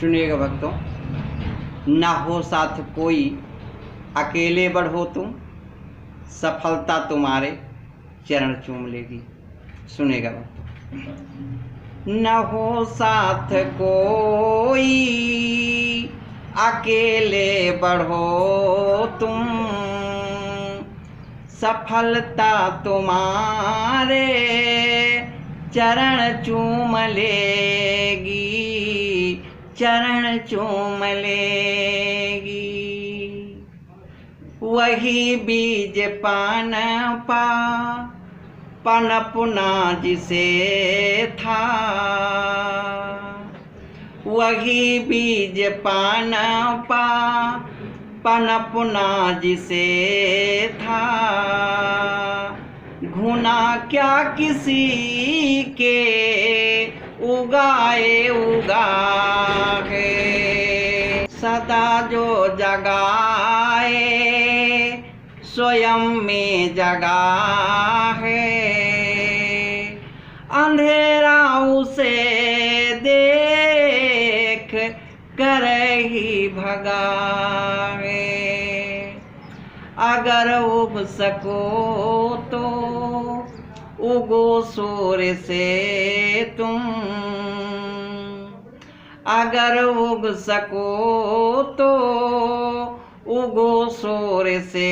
सुनिएगा भक्तों। ना हो साथ कोई, अकेले बढ़ो तुम, सफलता तुम्हारे चरण चूम लेगी। सुनेगा भक्तों। न हो साथ कोई, अकेले बढ़ो तुम, सफलता तुम्हारे चरण चूम लेगी, चरण चूम लेगी। वही बीज पनपा पनपना जिसे था, वही बीज पनपा पनपना जिसे था। घुना क्या किसी के उगाए उगाए, सदा जो जगाए स्वयं में जगा है। अंधेरा उसे देख कर ही भगा है। अगर उग सको तो उगो सूर्य से तुम, अगर उग सको तो उगो सूर्य से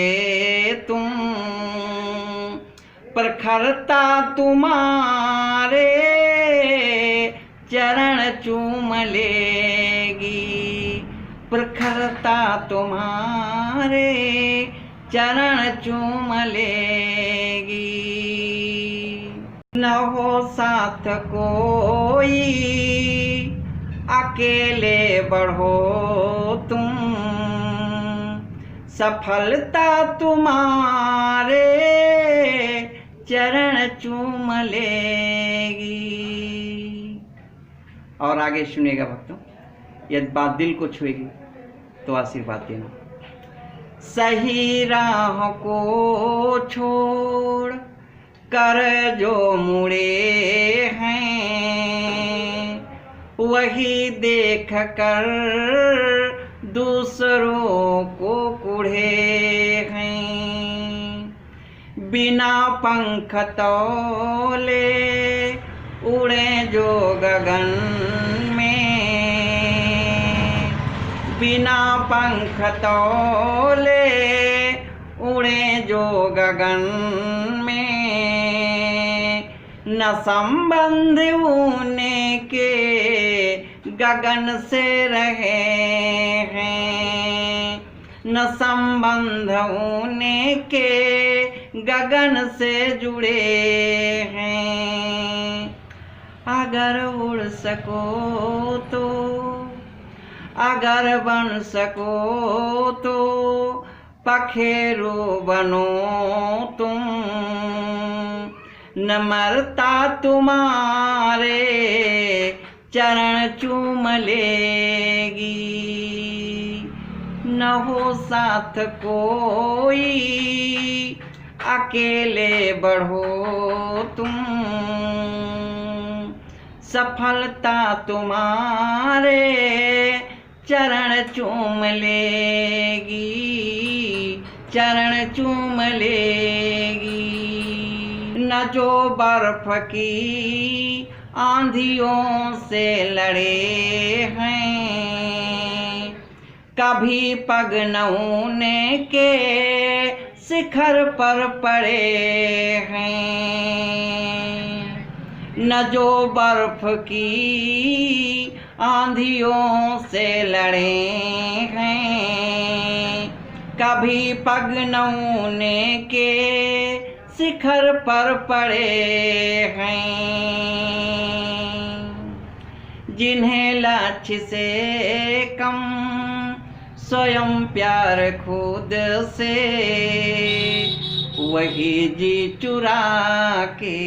तुम। प्रखरता तुम्हारे चरण चूम लेगी, प्रखरता तुम्हारे चरण चूम लेगी। न हो साथ कोई, अकेले बढ़ो तुम, सफलता तुम्हारे चरण चूम लेगी। और आगे सुनिएगा भक्तों। यदि बात दिल को छुएगी तो आशीर्वाद देना। सही राह को छोड़ कर जो मुड़े हैं, वही देख कर दूसरों को कुढ़े हैं। बिना पंख तौले उड़े जो गगन में, बिना पंख तौले उड़े जो गगन में। न संबंध उनके गगन से रहे हैं, न संबंध उनके गगन से जुड़े हैं। अगर उड़ सको तो, अगर बन सको तो पखेरु बनो तुम। न मरता तुम्हारे चरण चूम लेगी, न हो साथ कोई, अकेले बढ़ो तुम, सफलता तुम्हारे चरण चूम लेगी, चरण चूम लेगी। न जो बर्फ की आंधियों से लड़े हैं, कभी पग न ऊने के शिखर पर पड़े हैं। न जो बर्फ की आंधियों से लड़े हैं, कभी पग न ऊने के शिखर पर पड़े हैं। जिन्हें लक्ष्य से कम स्वयं प्यार खुद से, वही जी चुरा के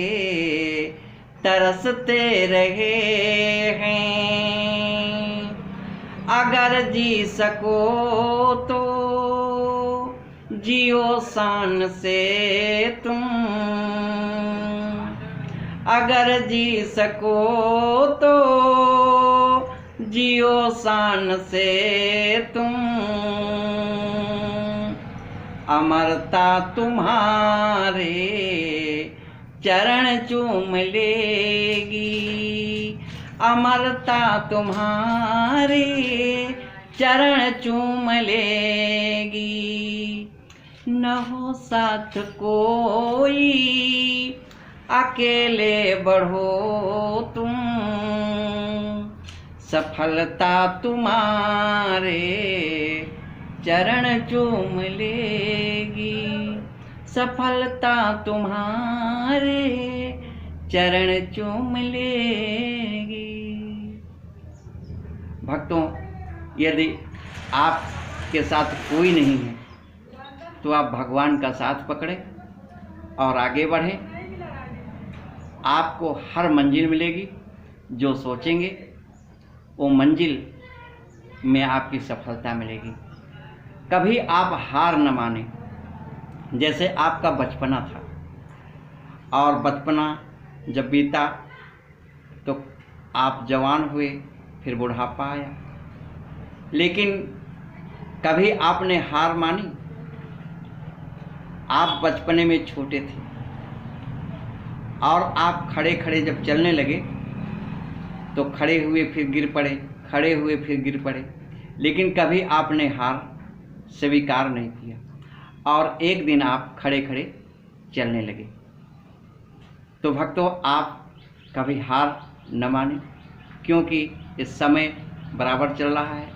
तरसते रहे हैं। अगर जी सको तो जियो शान से तुम, अगर जी सको तो जियो शान से तुम, अमरता तुम्हारे चरण चूम लेगी, अमरता तुम्हारे चरण चूम लेगी। न हो साथ कोई अकेले बढ़ो तुम, सफलता तुम्हारे चरण चूम लेगी, सफलता तुम्हारे चरण चूम लेगी। भक्तों, यदि आपके साथ कोई नहीं है तो आप भगवान का साथ पकड़े और आगे बढ़ें। आपको हर मंजिल मिलेगी। जो सोचेंगे वो मंजिल में आपकी सफलता मिलेगी। कभी आप हार न माने। जैसे आपका बचपना था और बचपना जब बीता तो आप जवान हुए, फिर बुढ़ापा आया, लेकिन कभी आपने हार मानी? आप बचपने में छोटे थे और आप खड़े खड़े जब चलने लगे तो खड़े हुए फिर गिर पड़े, खड़े हुए फिर गिर पड़े, लेकिन कभी आपने हार स्वीकार नहीं किया और एक दिन आप खड़े खड़े चलने लगे। तो भक्तों, आप कभी हार न माने, क्योंकि इस समय बराबर चल रहा है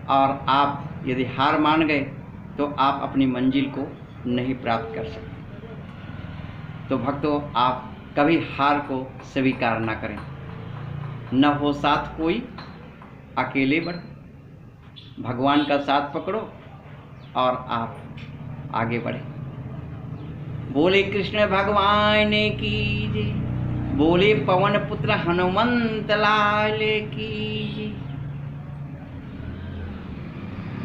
और आप यदि हार मान गए तो आप अपनी मंजिल को नहीं प्राप्त कर सकते। तो भक्तों, आप कभी हार को स्वीकार ना करें। न हो साथ कोई अकेले बढ़ो, भगवान का साथ पकड़ो और आप आगे बढ़े। बोले कृष्ण भगवान की जय, बोले पवन पुत्र हनुमंत लाल की जय।